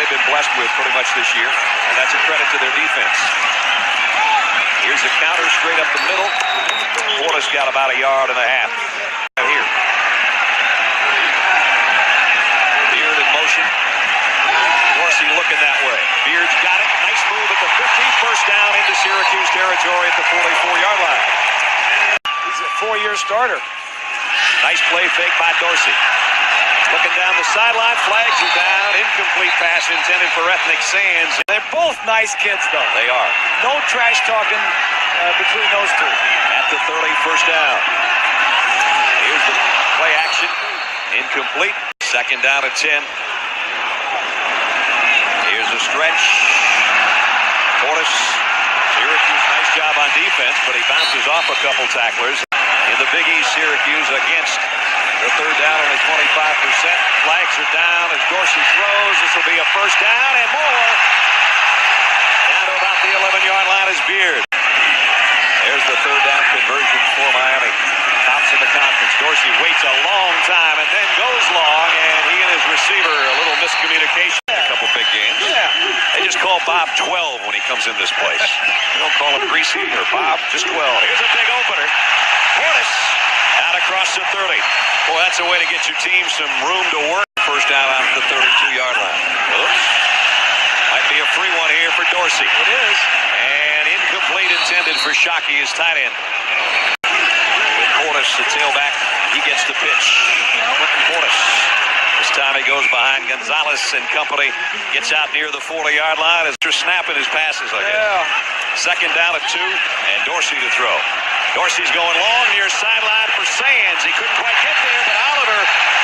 they've been blessed with pretty much this year, and that's a credit to their defense. Here's the counter straight up the middle. Portis got about 1.5 yards. Here. Beard in motion. Dorsey looking that way. Beard's got it. Nice move at the 50. First down into Syracuse territory at the 44-yard line. He's a 4-year starter. Nice play fake by Dorsey. Looking down the sideline, flags are down. Incomplete pass intended for Ethnic Sands. They're both nice kids, though. They are. No trash talking between those two. At the 30, first down. Here's the play action. Incomplete. Second down at 10. Here's a stretch. Portis. Syracuse, nice job on defense, but he bounces off a couple tacklers. In the Big East, Syracuse against the third down, only 25%. Flags are down as Dorsey throws. This will be a first down and more. Down to about the 11-yard line is Beard. There's the third down conversion for Miami. Tops in the conference. Dorsey waits a long time and then goes long, and he and his receiver, a little miscommunication. A couple big games. Yeah. They just call Bob 12 when he comes in this place. They don't call him Greasy or Bob, just 12. Here's a big opener. Portis out across the 30. Boy, that's a way to get your team some room to work. First down out at the 32-yard line. Oops. Might be a free one here for Dorsey. It is. And incomplete intended for Shockey, his tight end. With Portis, the tailback, he gets the pitch. Quentin Portis. This time he goes behind Gonzalez and company. Gets out near the 40-yard line. Is just snapping his passes, I guess. Yeah. Second down at 2, and Dorsey to throw. Dorsey's going long near sideline for Sands. He couldn't quite get there, but Oliver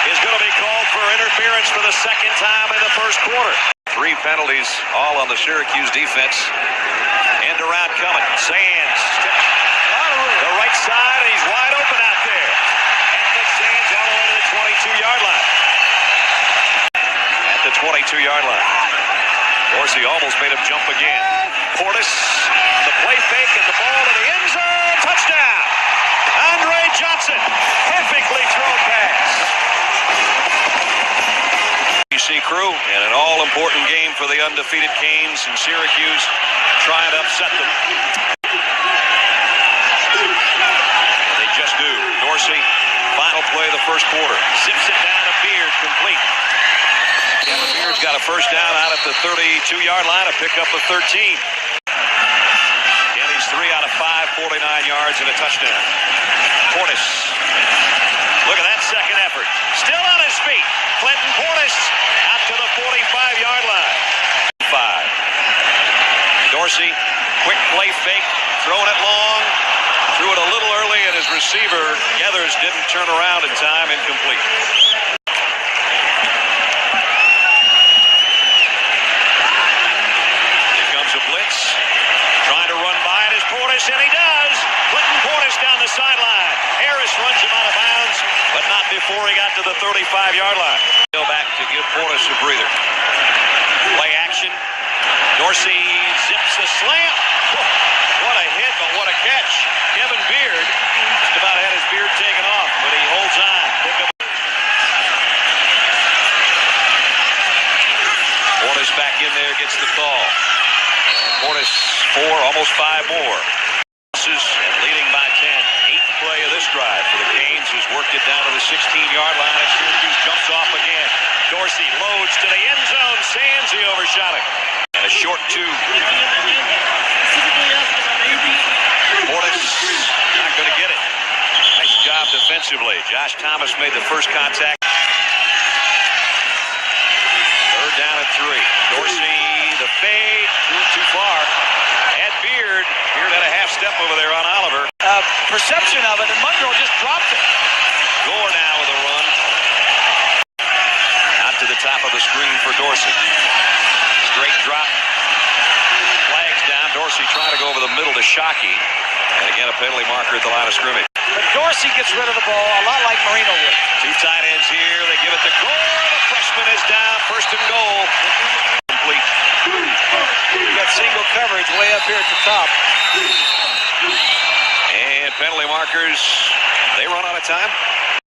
is going to be called for interference for the second time in the first quarter. 3 penalties, all on the Syracuse defense. End around coming. Sands. The right side, and he's wide open out there. Ethnic Sands all the way to the 22-yard line. At the 22-yard line. Dorsey almost made him jump again. Portis, the play fake, and the ball to the end zone. Touchdown! Andre Johnson, perfectly thrown pass. UC crew, and an all-important game for the undefeated Canes in Syracuse, trying to upset them. They just do. Dorsey, final play of the first quarter. Zips it down to Beard, complete. Kevin Beard's got a first down out at the 32-yard line to pick up the 13. Kenny's 3 out of 5, 49 yards and a touchdown. Portis. Look at that second effort. Still on his feet. Clinton Portis out to the 45-yard line. 5. Dorsey, quick play fake, throwing it long. Threw it a little early, and his receiver, Geathers, didn't turn around in time. Incomplete. Here comes a blitz. Trying to run by it is Portis, and he does. Clinton Portis down the sideline. Harris runs him out of bounds, but not before he got to the 35-yard line. Go back to give Portis a breather. Play action. Dorsey zips the slam. What a hit, but what a catch. Kevin Beard just about had his beard taken off, but he holds on. Portis back in there, gets the call. Portis 4, almost 5 more. And leading by 10. 8th play of this drive for the Canes, has worked it down to the 16-yard line, and Syracuse jumps off again. Dorsey loads to the end zone. Sands, he overshot it. And a short 2. Portis not going to get it. Nice job defensively. Josh Thomas made the first contact. Third down at 3. Dorsey, the fade, too far. Had Beard. Beard had a half step over there on Oliver. Perception of it, and Monroe just dropped it. Gore now with a run. Out to the top of the screen for Dorsey. Straight drop. Flags down. Dorsey trying to go over the middle to Shockey. And again, a penalty marker at the line of scrimmage. But Dorsey gets rid of the ball a lot like Marino would. 2 tight ends here. They give it to Gore. The freshman is down. First and goal. Complete. You got single coverage way up here at the top. And penalty markers. They run out of time.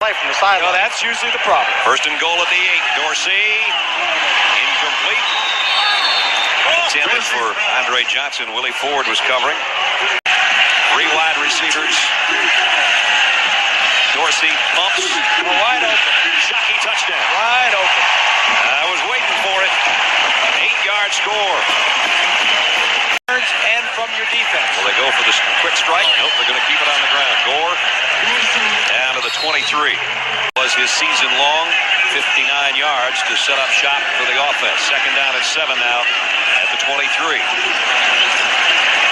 Play from the sideline. No, that's usually the problem. First and goal at the 8. Dorsey. Incomplete. intended for Andre Johnson. Willie Ford was covering. 3 wide receivers. Dorsey pumps. Wide open. Shockey touchdown. Wide open. I was waiting for it. 8-yard score. And from your defense. Will they go for the quick strike? Nope, they're going to keep it on the ground. Gore down to the 23. Was his season long 59 yards to set up shop for the offense. 2nd down and 7 now at the 23.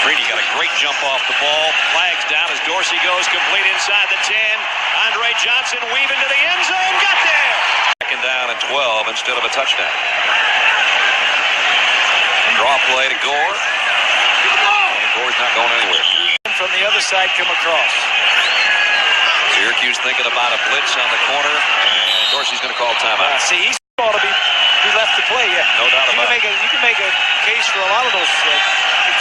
Greeny got a great jump off the ball. Flags down as Dorsey goes complete inside the 10. Andre Johnson weaving to the end zone. Got there. 2nd down and 12 instead of a touchdown. Draw play to Gore. And Gore's not going anywhere. From the other side come across. Syracuse thinking about a blitz on the corner. And Dorsey's going to call timeout. See, he's ought to be left to play. Yeah. No doubt about it. You can make a case for a lot of those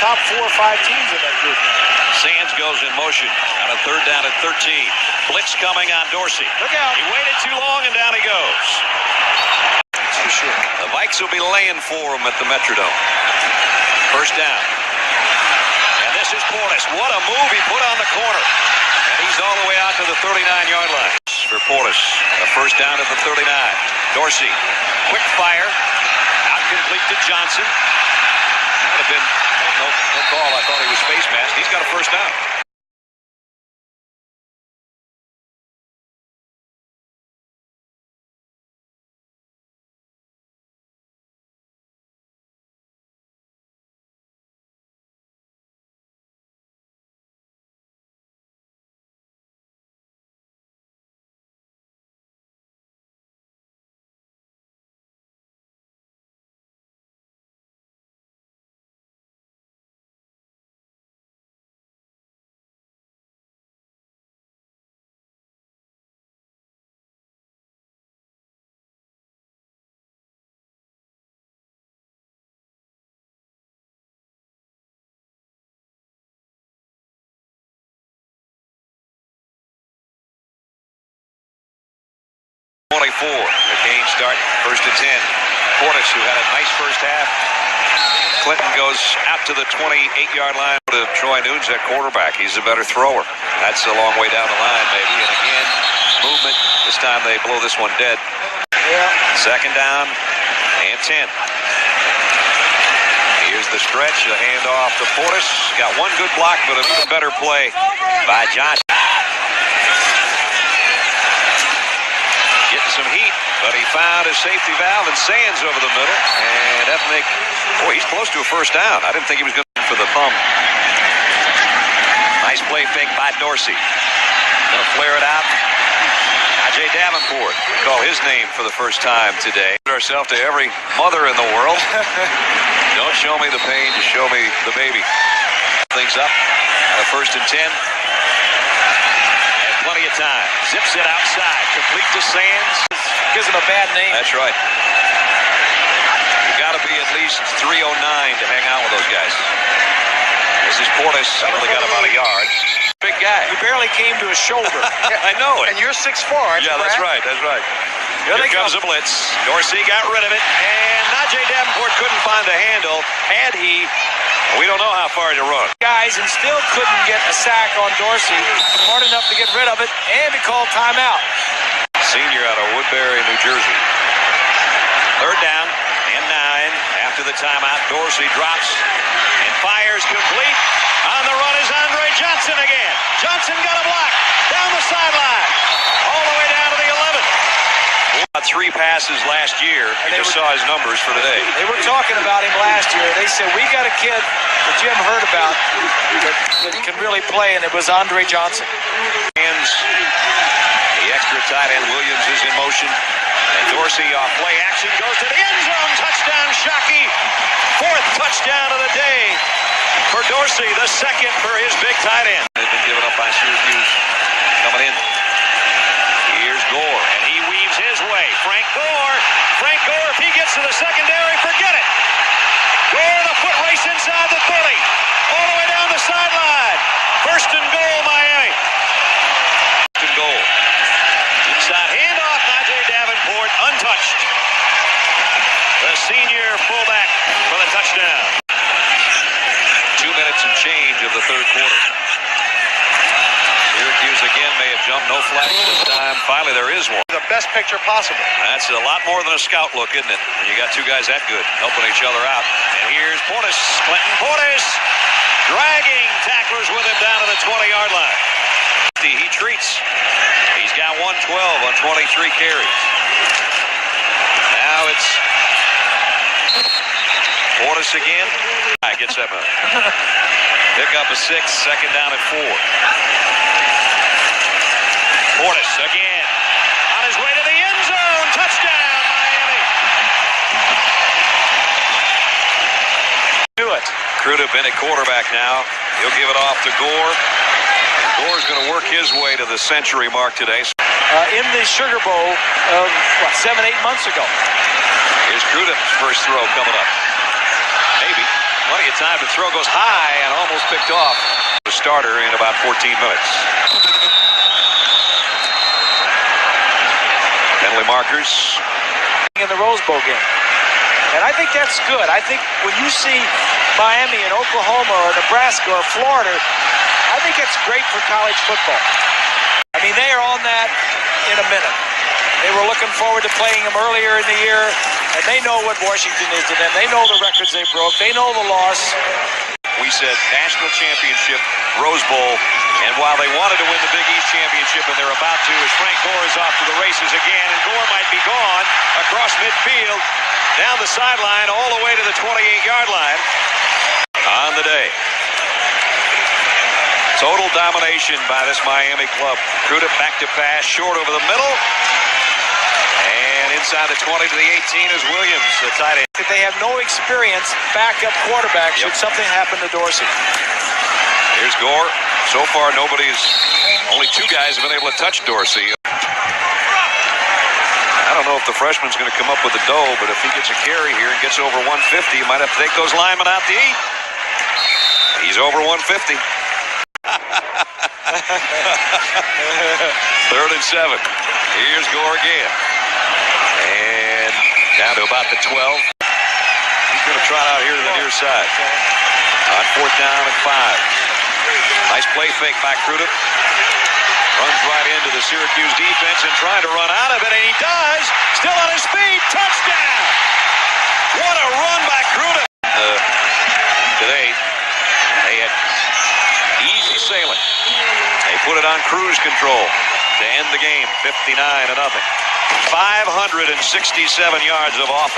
top 4 or 5 teams in that group. Sands goes in motion on a 3rd down and 13. Blitz coming on Dorsey. Look out. He waited too long and down he goes. For sure. The Vikes will be laying for him at the Metrodome. 1st down. And this is Portis. What a move he put on the corner. And he's all the way out to the 39-yard line. For Portis, a 1st down at the 39. Dorsey, quick fire. Out complete to Johnson. Might have been, no call. I thought he was face masked. He's got a 1st down. The Canes start 1st and 10. Portis, who had a nice first half. Clinton goes out to the 28-yard line to Troy Nunes at quarterback. He's a better thrower. That's a long way down the line, maybe. And again, movement. This time they blow this one dead. Yeah. 2nd down and 10. Here's the stretch. The handoff to Portis. Got one good block, but an even better play by Johnson. Getting some heat, but he found his safety valve and Sands over the middle. And Ethnic, boy, he's close to a 1st down. I didn't think he was going for the thumb. Nice play fake by Dorsey. Going to flare it out. Ajay Davenport, call his name for the first time today. Ourselves to every mother in the world. Don't show me the pain, just show me the baby. Things up. 1st and 10. Plenty of time. Zips it outside. Complete to Sands. Gives him a bad name. That's right. You got to be at least 309 to hang out with those guys. This is Portis. He only got about a yard. Big guy. He barely came to his shoulder. I know it. And you're 6'4", aren't you, Yeah, that's Brad? right. That's right. Here Here comes a blitz. Dorsey got rid of it. And Ajay Davenport couldn't find the handle. Had he, we don't know how far to run. Guys, and still couldn't get a sack on Dorsey. Smart enough to get rid of it, and he called timeout. Senior out of Woodbury, New Jersey. 3rd down and 9. After the timeout, Dorsey drops and fires complete. On the run is Andre Johnson again. Johnson got a block down the sideline. All the way down to the 11. 3 passes last year. You just saw his numbers for today. They were talking about him last year. They said, we got a kid that Jim heard about that can really play, and it was Andre Johnson. Hands. The extra tight end Williams is in motion. And Dorsey off play action goes to the end zone. Touchdown, Shockey. 4th touchdown of the day for Dorsey. The 2nd for his big tight end. They've been given up by Syracuse. Coming in. Here's Gore, and he weaves his way. Frank Gore, if he gets to the secondary, forget it. Gore, the foot race inside the 30. All the way down the sideline. 1st and goal, Miami. 1st and goal. Inside handoff, Ajay Davenport, untouched. The senior fullback for the touchdown. change of the third quarter. Syracuse again may have jumped. No flags this time. Finally, there is one. The best picture possible. That's a lot more than a scout look, isn't it? When you got two guys that good helping each other out. And here's Portis. Clinton Portis dragging tacklers with him down to the 20-yard line. He treats. He's got 112 on 23 carries. Now it's Portis again. Gets that one. Pick up a 6, second down at 4. Portis again. On his way to the end zone. Touchdown, Miami. Do it. Crudup in at quarterback now. He'll give it off to Gore. Gore's going to work his way to the century mark today. In the Sugar Bowl of, 7-8 months ago. Here's Crudup's first throw coming up. Maybe. Plenty of time to throw. Goes high and almost picked off. The starter in about 14 minutes. Penalty markers. In the Rose Bowl game. And I think that's good. I think when you see Miami and Oklahoma or Nebraska or Florida, I think it's great for college football. I mean, they are on that in a minute. They were looking forward to playing them earlier in the year, and they know what Washington is to them. They know the records they broke. They know the loss. We said national championship, Rose Bowl, and while they wanted to win the Big East championship, and they're about to, as Frank Gore is off to the races again, and Gore might be gone across midfield, down the sideline, all the way to the 28-yard line on the day. Total domination by this Miami club. Crudup back to pass, short over the middle. And inside the 20 to the 18 is Williams, the tight end. They have no experience backup quarterback should something happen to Dorsey. Here's Gore. So far, only 2 guys have been able to touch Dorsey. I don't know if the freshman's going to come up with the dough, but if he gets a carry here and gets over 150, you might have to take those linemen out to eat. He's over 150. 3rd and 7. Here's Gore again. And down to about the 12. He's going to trot out here to the near side. On 4th down and 5. Nice play fake by Crudup. Runs right into the Syracuse defense and trying to run out of it, and he does. Still on his feet. Touchdown! What a run by Crudup. Today, they had easy sailing. They put it on cruise control to end the game, 59-0. 567 yards of offense.